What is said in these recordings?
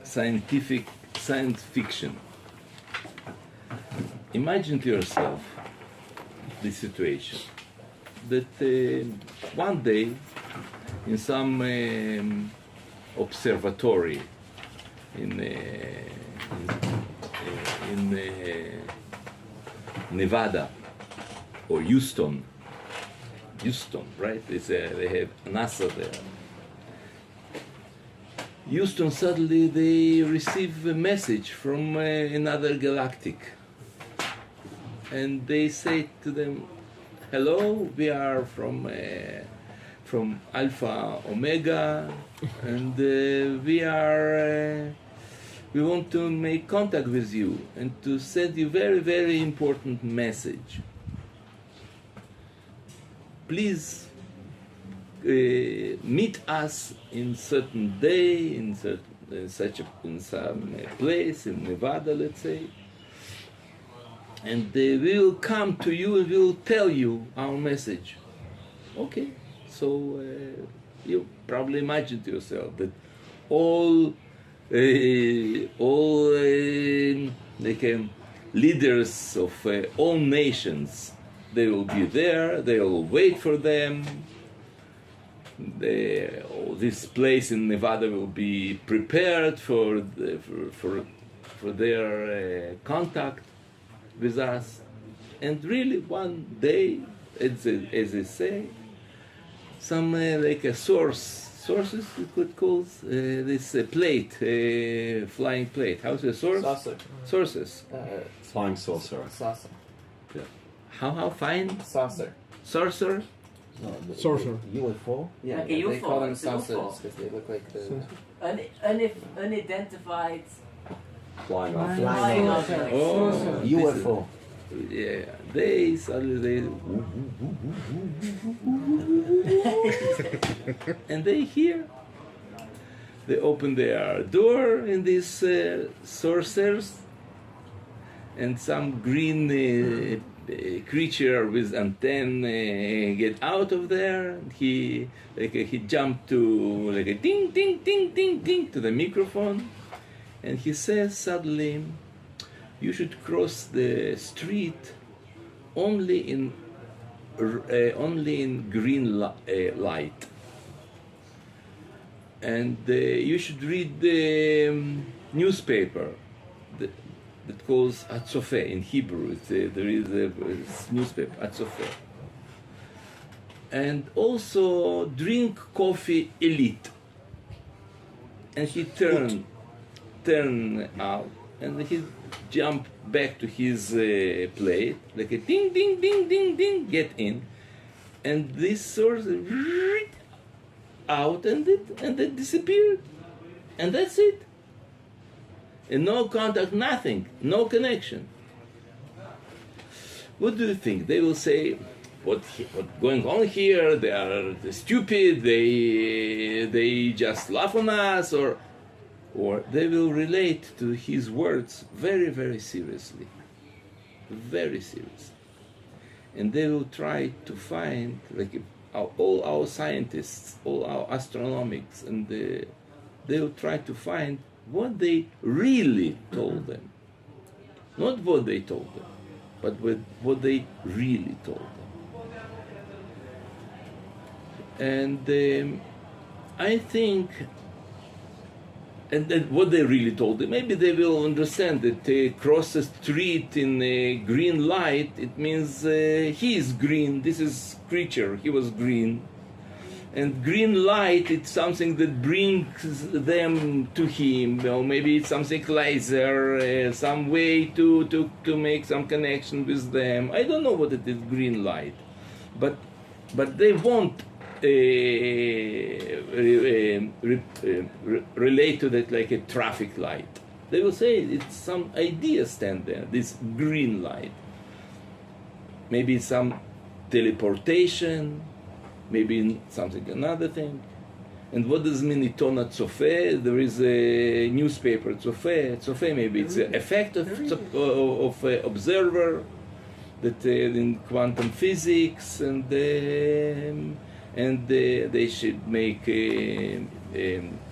science fiction. Imagine to yourself the situation that one day in some observatory in Nevada or Houston, right? They have NASA there. Houston, suddenly they receive a message from another galactic, and they say to them, "Hello, we are from Alpha Omega, and we want to make contact with you and to send you very, very important message. Please meet us in certain day, in some place in Nevada, let's say, and we will come to you and we will tell you our message." Okay, so you probably imagine to yourself that all leaders of all nations, they will be there, they will wait for them. This place in Nevada will be prepared for their contact with us. And really one day, as they say, some like a sources you could call this plate, flying plate. How's a source? Saucer. Sources. Flying saucer. Saucer. Yeah. How fine? Saucer. Sorcerer? No, Sorcerer. UFO? Yeah, Like a they UFO, call them it's a saucers UFO. because they look like the... Unidentified Flying off. flying saucer. object. Oh, UFO. Yeah, they suddenly and they hear. They open their door in these sorcerers, and some green creature with antenna get out of there. He jumped to like a ding ding ding ding ding to the microphone, and he says suddenly, "You should cross the street only in green light, and you should read the newspaper that calls Hatzofeh in Hebrew. There is a newspaper Hatzofeh, and also drink coffee elite." And he turned out, and he jumped back to his plate, like a ding, ding, ding, ding, ding, get in. And this source out and it disappeared. And that's it. And no contact, nothing, no connection. What do you think? They will say, what going on here? They are stupid, they just laugh on us, or they will relate to his words very, very seriously. Very seriously. And they will try to find, like all our scientists, all our astronomics, and they will try to find what they really told them. Not what they told them, but what they really told them. And I think, and then what they really told them, maybe they will understand that cross a street in a green light, it means he is green, this is creature, he was green. And green light, it's something that brings them to him, or maybe it's something laser, some way to make some connection with them. I don't know what it is, green light. But they won't relate to that like a traffic light. They will say it's some idea stand there, this green light. Maybe some teleportation, maybe something, another thing. And what does mean Iton Hatzofeh? There is a newspaper Hatzofeh, maybe it's an effect of observer that in quantum physics, and and they should make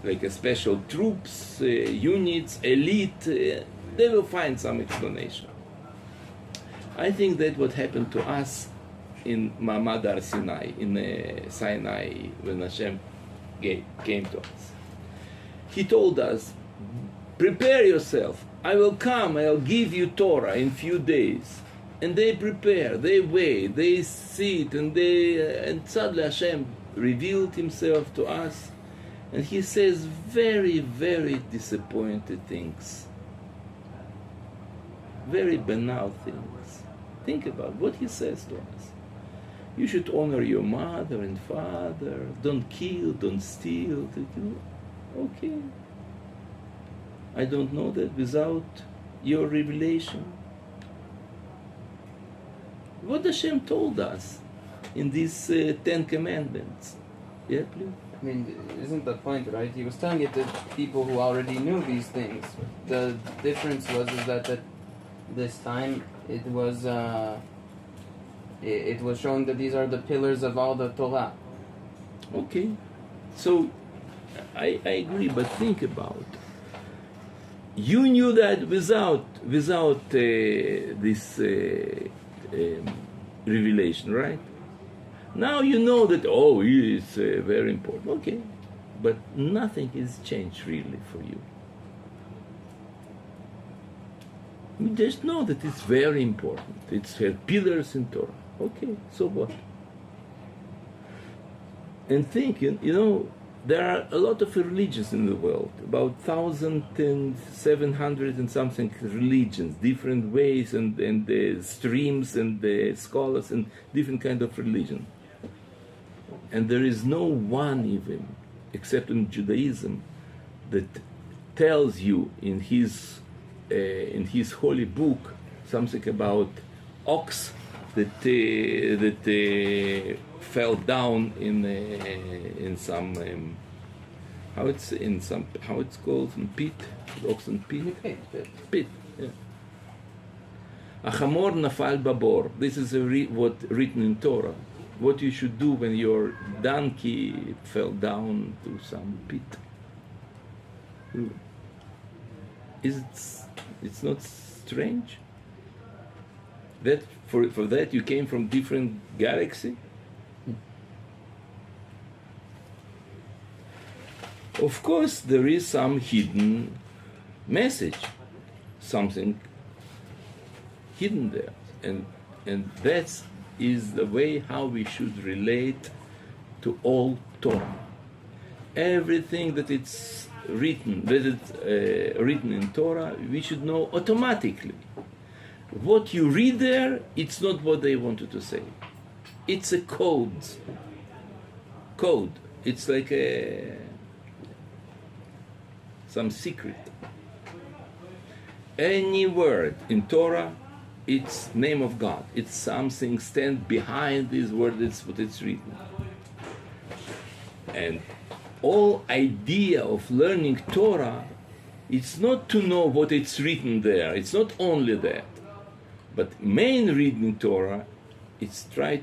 like a special troops, units, elite. They will find some explanation. I think that what happened to us in Ma'amad Har Sinai, in Sinai, when Hashem came to us. He told us, prepare yourself. I will come, I'll give you Torah in few days. And they prepare, they wait, they sit, and suddenly Hashem revealed himself to us, and he says very, very disappointed things. Very banal things. Think about what he says to us. You should honor your mother and father, don't kill, don't steal. Okay. I don't know that without your revelation. What Hashem told us in these 10 commandments. Yeah, please. I mean, isn't the point, right? He was telling it to people who already knew these things. The difference was that at this time it was shown that these are the pillars of all the Torah. Okay, so I agree, but think about. You knew that without this revelation, right? Now you know that, it's very important. Okay, but nothing has changed really for you. You just know that it's very important. It's pillars in Torah. Okay, so what? And thinking, there are a lot of religions in the world, about 1,700 and something religions, different ways and streams and scholars and different kind of religion. And there is no one even, except in Judaism, that tells you in his holy book something about ox that fell down in some how it's called, some pit, oxen pit. Pit. Yeah. Achamor nafal babor. This is what written in Torah. What you should do when your donkey fell down to some pit. It's not strange that for that you came from different galaxy. Of course, there is some hidden message, something hidden there, and that is the way how we should relate to all Torah. Everything that it's written, written in Torah, we should know automatically. What you read there, it's not what they wanted to say. It's a code. It's like some secret. Any word in Torah, it's name of God. It's something stand behind this word. It's what it's written. And all idea of learning Torah, it's not to know what it's written there. It's not only that, but main reading Torah, we try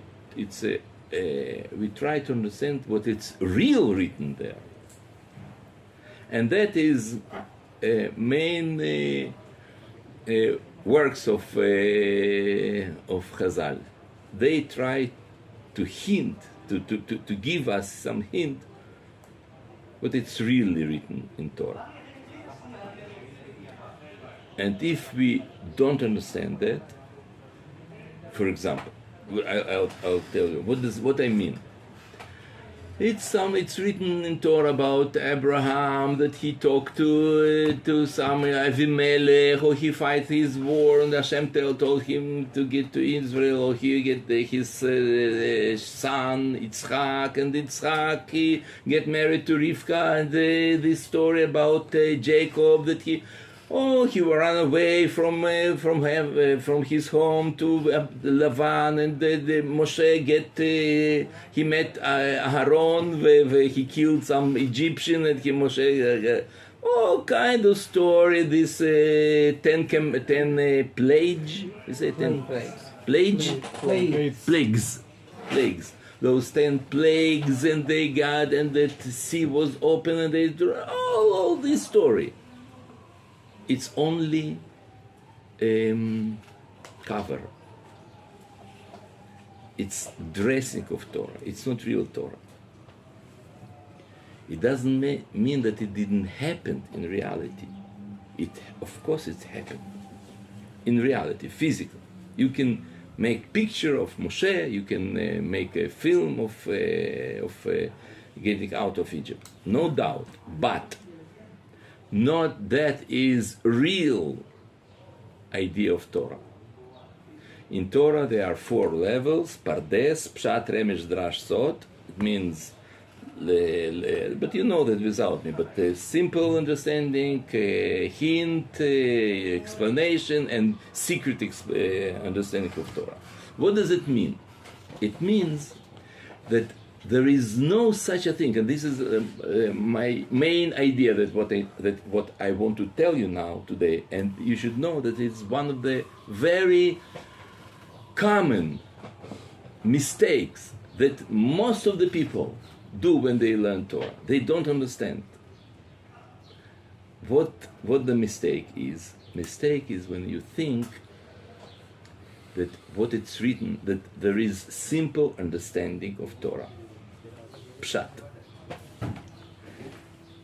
to understand what it's real written there, and that is main works of Chazal. They try to hint, to give us some hint what it's really written in Torah. And if we don't understand that, for example, I'll tell you what I mean. It's written in Torah about Abraham, that he talked to some Avimelech, or he fight his war, and Hashem told him to get to Israel, or he get his son Yitzchak, and Yitzchak he get married to Rivka, and this story about Jacob, that he ran away from his home to Lavan, and Moshe he met Aaron, he killed some Egyptian, and Moshe all kind of story. This 10 plagues. You say 10 plagues. Plagues. those 10 plagues, and they got, and the sea was open, and they all this story. It's only cover. It's dressing of Torah. It's not real Torah. It doesn't mean that it didn't happen in reality. Of course it happened. In reality, physical. You can make picture of Moshe, you can make a film of getting out of Egypt. No doubt. But not that is real idea of Torah. In Torah there are 4 levels: Pardes, Pshat, Remesh, Drash, Sod. It means, but you know that without me, but simple understanding, hint, explanation, and secret understanding of Torah. What does it mean? It means that there is no such a thing, and this is my main idea, that what I want to tell you now today, and you should know that it's one of the very common mistakes that most of the people do when they learn Torah. They don't understand what the mistake is. Mistake is when you think that what it's written, that there is simple understanding of Torah. Pshat.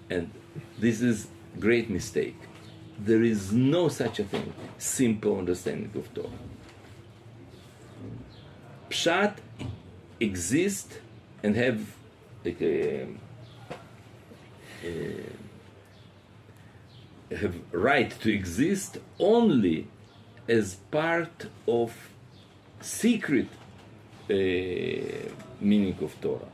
And this is great mistake. There is no such a thing, simple understanding of Torah. Pshat exists and have have right to exist only as part of secret meaning of Torah.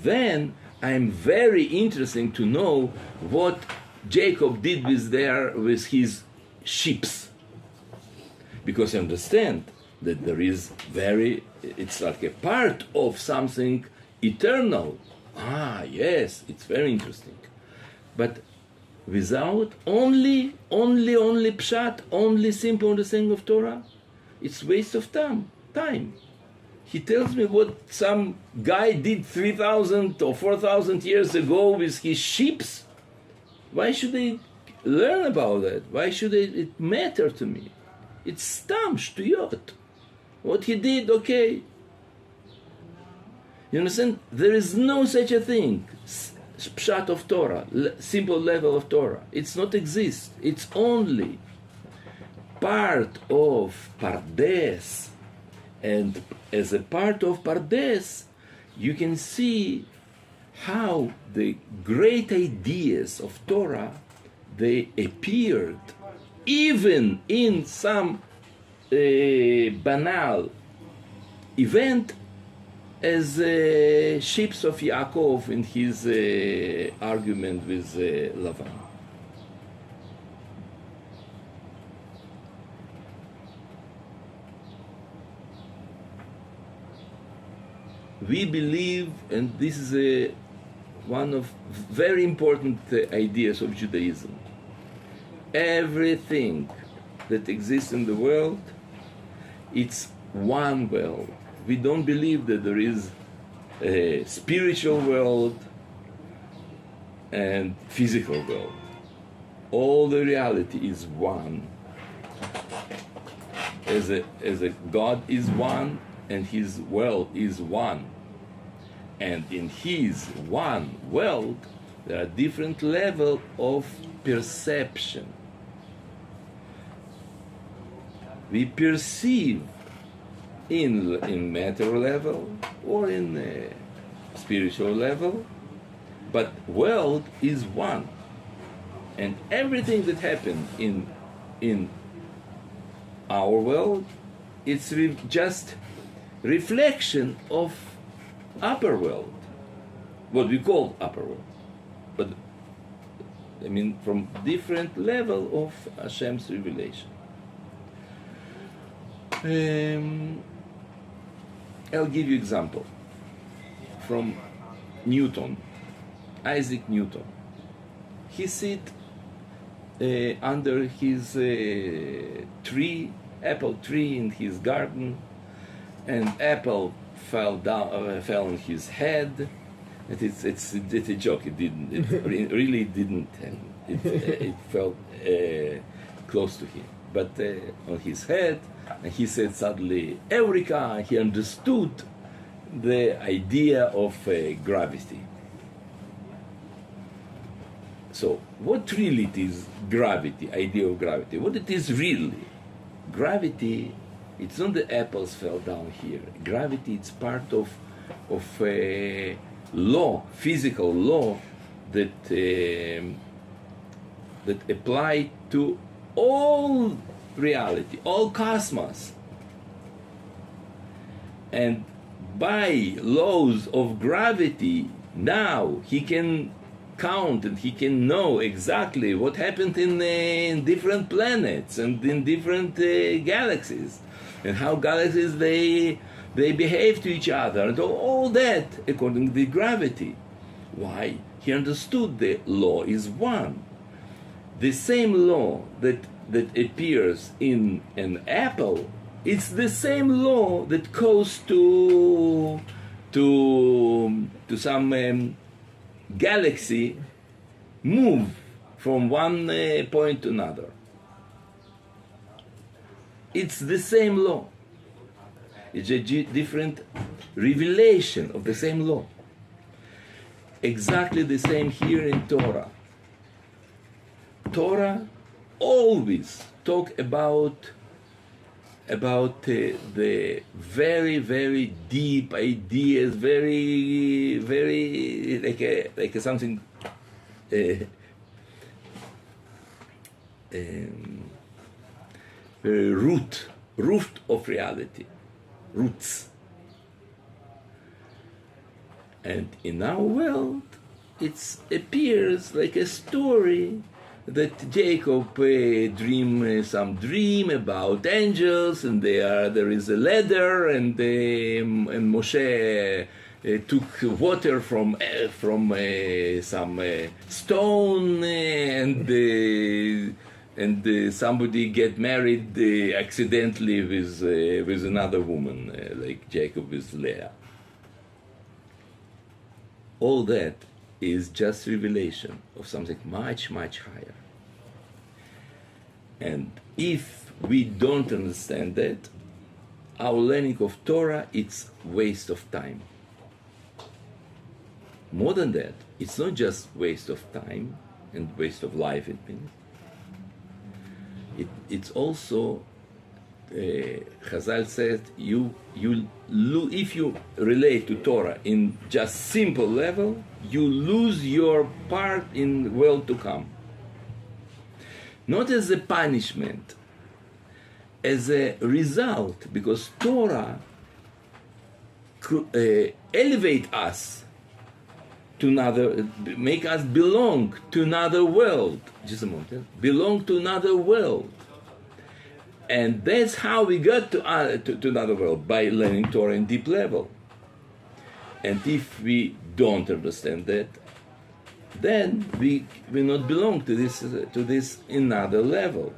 Then I'm very interested to know what Jacob did with his ships, because I understand that there is it's like a part of something eternal. Yes, it's very interesting. But without only pshat, only simple understanding of Torah, it's waste of time. He tells me what some guy did 3,000 or 4,000 years ago with his ships. Why should I learn about that? Why should it matter to me? It's stam, shtuyot. What he did, okay. You understand? There is no such a thing, pshat of Torah, simple level of Torah. It's not exist. It's only part of Pardes. And as a part of Pardes, you can see how the great ideas of Torah, they appeared even in some banal event, as ships of Yaakov in his argument with Lavan. We believe, and this is one of very important ideas of Judaism, everything that exists in the world, it's one world. We don't believe that there is a spiritual world and physical world. All the reality is one. As a God is one, and his world is one. And in his one world, there are different levels of perception. We perceive in matter level or in spiritual level, but world is one. And everything that happened in our world, it's just reflection of upper world, what we call upper world, but I mean from different level of Hashem's revelation. I'll give you example from Newton, Isaac Newton. He sit under his tree, apple tree in his garden, and apple fell on his head. It's a joke. It didn't. It really didn't. It fell close to him, but on his head, and he said suddenly, "Eureka!" He understood the idea of gravity. So, what really it is gravity? Idea of gravity. What it is really? Gravity. It's not the apples fell down here. Gravity. It's part of a law, physical law that that apply to all reality, all cosmos. And by laws of gravity, now he can count and he can know exactly what happened in different planets and in different galaxies, and how galaxies they behave to each other, and all that according to the gravity. Why? He understood the law is one. The same law that appears in an apple, it's the same law that goes to some galaxy, move from one point to another. It's the same law. It's a different revelation of the same law. Exactly the same here in Torah. Torah always talk about the very, very deep ideas, very, very like something very root of reality, roots. And in our world, it appears like a story that Jacob dream some dream about angels, and there is a ladder, and Moshe took water from some stone, and somebody get married accidentally with another woman, like Jacob with Leah. All that is just revelation of something much, much higher. And if we don't understand that, our learning of Torah, it's waste of time. More than that, it's not just waste of time and waste of life, it means. It's also, Chazal said, if you relate to Torah in just simple level, you lose your part in world to come. Not as a punishment, as a result, because Torah elevate us to another, make us belong to another world. Just a moment. Belong to another world. And that's how we got to another world, by learning Torah in deep level. And if we don't understand that, then we will not belong to this another level.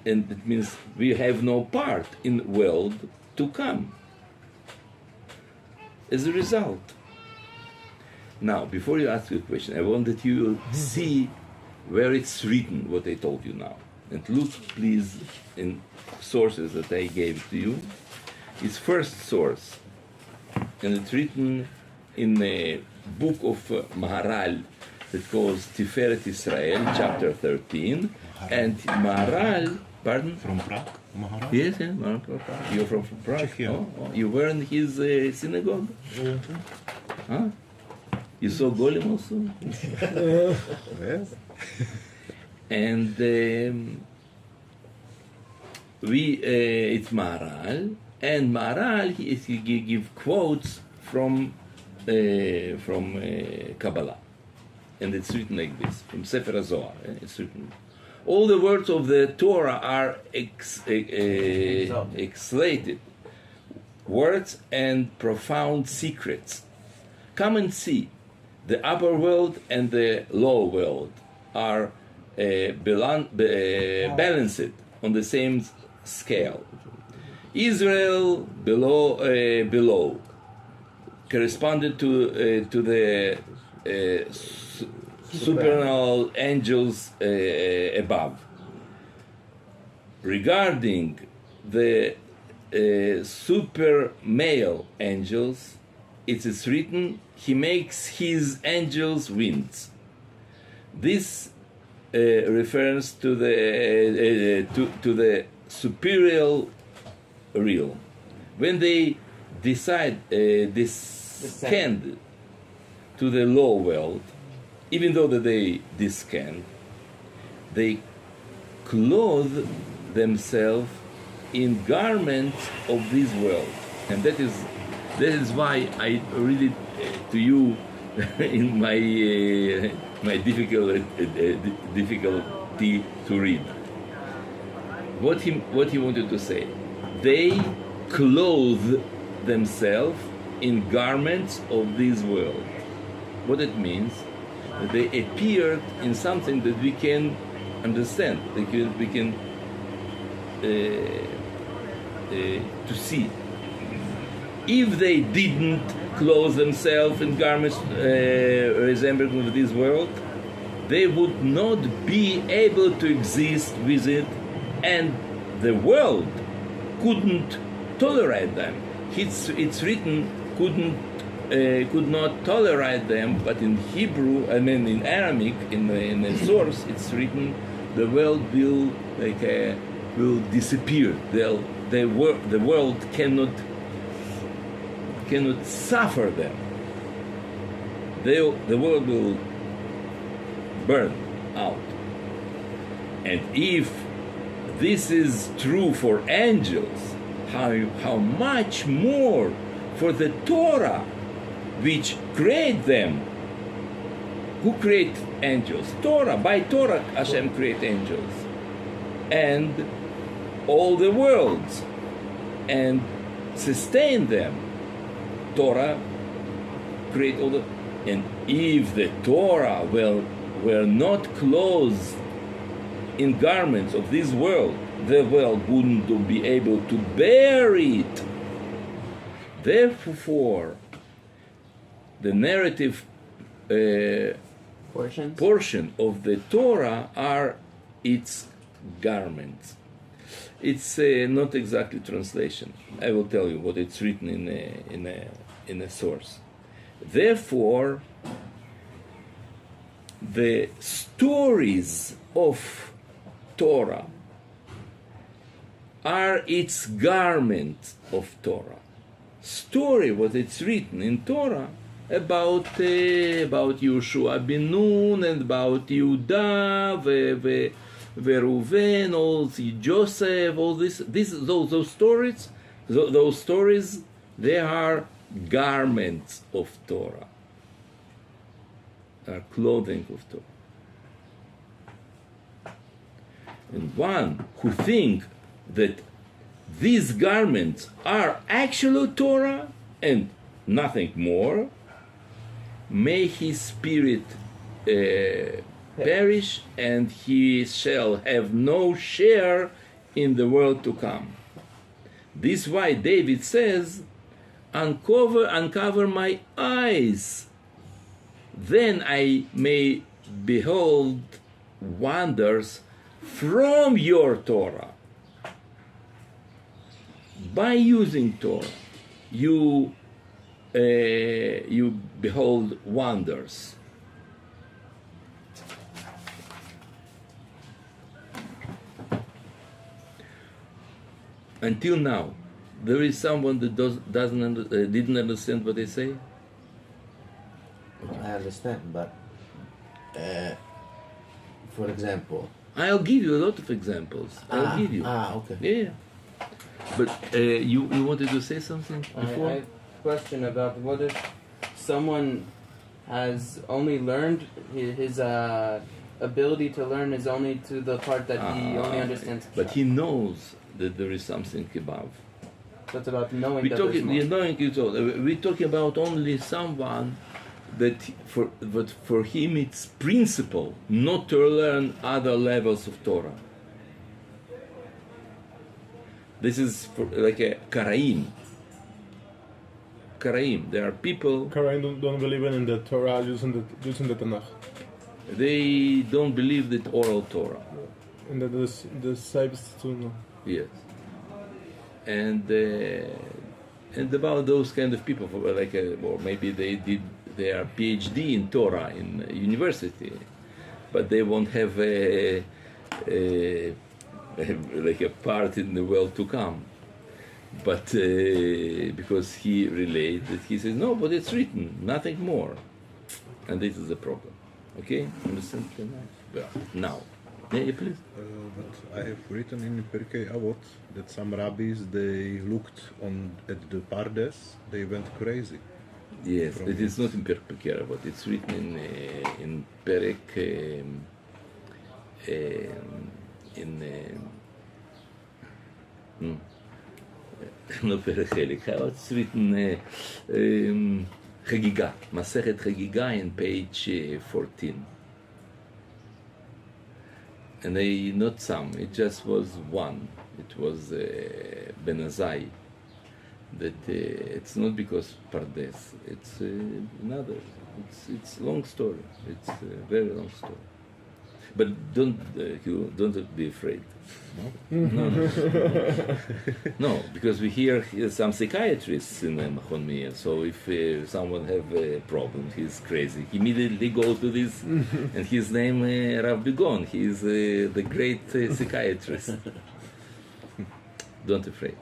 And it means we have no part in the world to come. As a result. Now, before you ask your question, I want that you see where it's written, what I told you now. And look, please, in sources that I gave to you. It's first source, and it's written in a book of Maharal that calls Tiferet Israel, chapter 13. And Maharal, pardon? From Prague? Maharal? Yes, yeah, Maharal from Prague. You're from Prague? Czechia. Oh, you were in his synagogue? Huh? You saw Golem also? Yes. And it's Maharal, and Maharal he give quotes from Kabbalah, and it's written like this from Sefer HaZohar. It's written. All the words of the Torah are exhaled words and profound secrets. Come and see. The upper world and the lower world are balanced on the same scale. Israel below corresponded to the supernal angels above. Regarding the super male angels, it is written, he makes his angels winds. This refers to the superior realm. When they descend to the low world, even though that they descend, they clothe themselves in garments of this world, and that is why I read it to you in my difficulty to read. What he wanted to say, they clothe themselves in garments of this world. What it means, they appeared in something that we can understand, we can to see. If they didn't clothe themselves in garments resembling of this world, they would not be able to exist with it, and the world couldn't tolerate them. It's written could not tolerate them, but in Hebrew, in Aramaic, in the source, it's written the world will disappear. The world cannot suffer them. The world will burn out. And if this is true for angels, how much more for the Torah, which create them? Who create angels? Torah. By Torah, Hashem create angels and all the worlds and sustain them. Torah create all the, and if the Torah were not clothed in garments of this world, the world wouldn't be able to bear it. Therefore, the narrative portion of the Torah are its garments. It's not exactly translation. I will tell you what it's written in a source. Therefore, the stories of Torah are its garment of Torah. Story, what it's written in Torah about Yehoshua ben Nun and about Yehuda, Reuben, all the Joseph, all those stories, they are garments of Torah, are clothing of Torah. And one who thinks that these garments are actual Torah and nothing more, may his spirit perish, and he shall have no share in the world to come. This is why David says, uncover my eyes, then I may behold wonders from your Torah. By using Torah, you behold wonders. Until now, there is someone that didn't understand what they say. I understand, but for example, I'll give you a lot of examples. I'll give you. Okay. Yeah. But you wanted to say something before? I have a question about what if someone has only learned his ability to learn is only to the part that he only understands. But he knows that there is something above. That's about knowing We're that talking, there's more. we're talking about only someone that for him it's principle not to learn other levels of Torah. This is for, like a karaim. Karaim. There are people. Karaim don't believe in the Torah, using the Tanakh. They don't believe that oral Torah. And the Saibs too, no. Yes. And about those kind of people, like or maybe they did their PhD in Torah in university, but they won't have like a part in the world to come. But because he related, he says no, but it's written, nothing more, and this is the problem. Okay, understand? Well, now, yeah, please. But I have written in Pirkei Avot that some rabbis, they looked at the Pardes, they went crazy. Yes, it is not in Pirkei Avot. It's written in Perek no Perek Chelik. It's written Chagiga, Masechet Chagiga, in page 14. And they not some. It just was one. It was Ben Azai. That it's not because Pardes. It's another. It's long story. It's a very long story. But don't be afraid. No, no, because we hear some psychiatrists in Machon Meir. So if someone have a problem, he's crazy. He immediately go to this, and his name Rabbi Gon. He is the great psychiatrist. Don't afraid.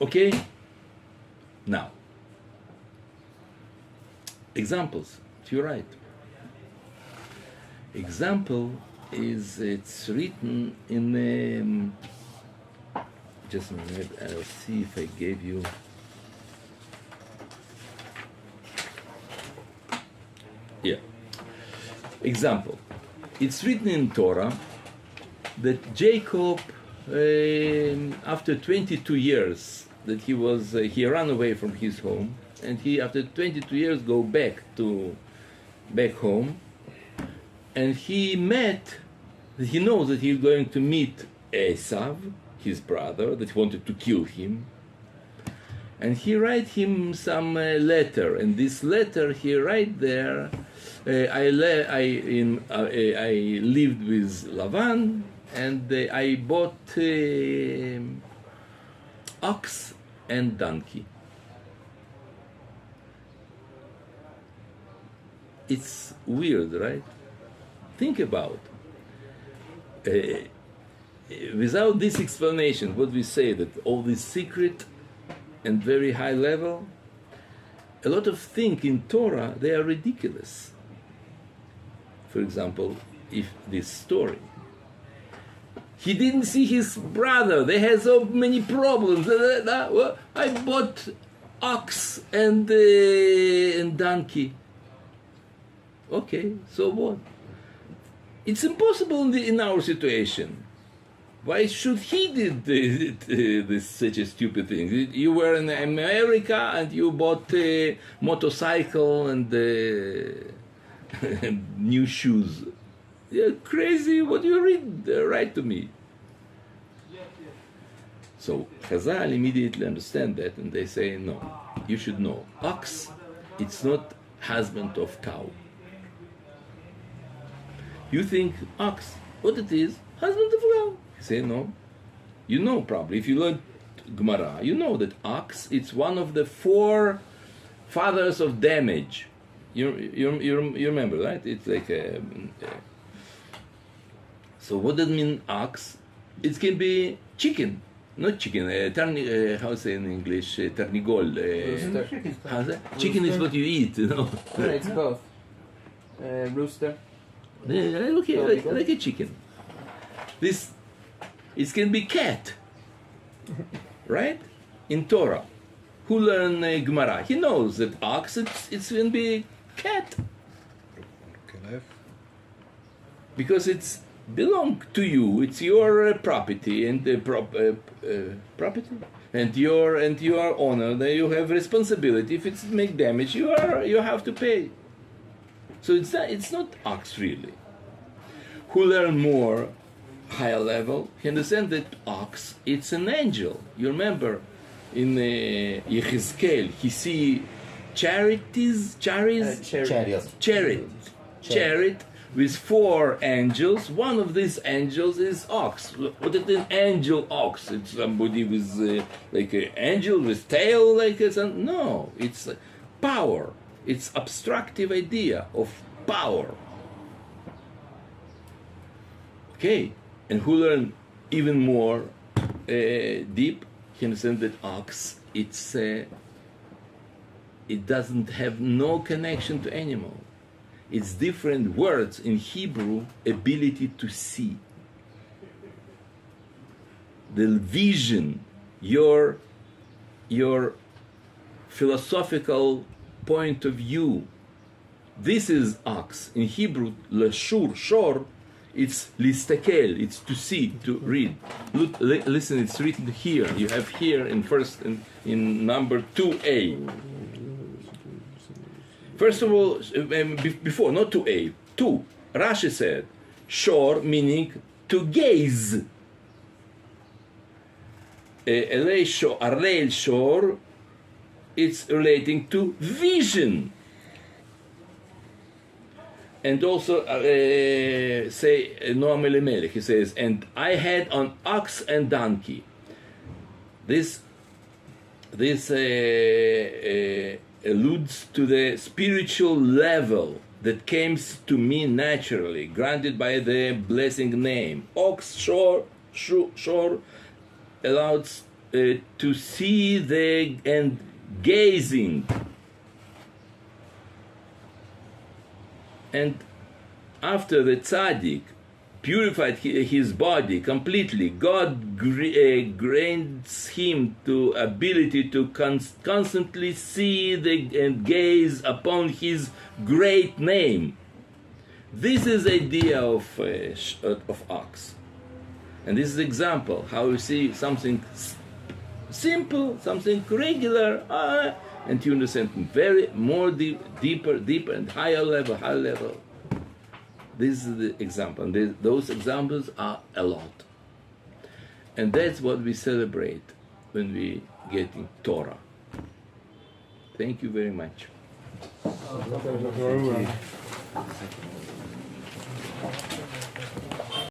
Okay. Now, examples. You're right. Example is it's written in. Just a minute. I'll see if I gave you. Yeah. Example. It's written in Torah that Jacob, after 22 years, that he ran away from his home, and he after 22 years go back home, and he knows that he's going to meet Esav, his brother, that wanted to kill him, and he write him some letter, and this letter he write there, I lived with Lavan, and I bought ox and donkey. It's weird, right? Think about without this explanation, what we say, that all this secret and very high level, a lot of things in Torah, they are ridiculous. For example, if this story, he didn't see his brother, they had so many problems. Well, I bought ox and donkey. Okay, so what? It's impossible in our situation. Why should he did this such a stupid thing? You were in America and you bought a motorcycle and new shoes. You're crazy. What do you write to me? So Chazal immediately understand that, and they say, no, you should know. Ox, it's not husband of cow. You think ox, what it is? Husband of cow. Say no. You know probably, if you learn Gemara, you know that ox, it's one of the 4 fathers of damage. You remember, right? It's like so what does it mean ox? It can be chicken, not chicken. How to say in English? Ternigol. Chicken is what you eat, you know. Yeah, it's both. Rooster. Okay, like a chicken. It can be cat, right? In Torah, who learn Gemara, he knows that ox, it's going to be cat. Because it's belong to you. It's your property and property and your honor. Then you have responsibility. If it's make damage, you have to pay. So it's not ox really. Who learn more higher level, he understands that ox, it's an angel. You remember in Yechezkel, he see chariots, chariot with 4 angels. One of these angels is ox. What is an angel ox? It's somebody with like an angel with tail, like a, no, it's power. It's abstractive idea of power. Okay, and who learn even more deep, he understands that ox, it's it doesn't have no connection to animal. It's different words in Hebrew, ability to see. The vision, your philosophical point of view. This is ox. In Hebrew, lashur, shor, it's listakel, it's to see, to read. Look, listen, it's written here. You have here in number 2a. First of all, before, not 2a, 2. Rashi said, shor meaning to gaze. Arleil shor, it's relating to vision. And also, say, Noam Elimelech, he says, and I had an ox and donkey. This alludes to the spiritual level that comes to me naturally, granted by the blessing name. Ox, shor allows to see and gazing. And after the tzaddik purified his body completely, God grants him to ability to constantly see and gaze upon his great name. This is the idea of ox. And this is an example how you see something simple, something regular, and you understand very more deeper and higher level. This is the example, and those examples are a lot. And that's what we celebrate when we get in Torah. Thank you very much. Thank you.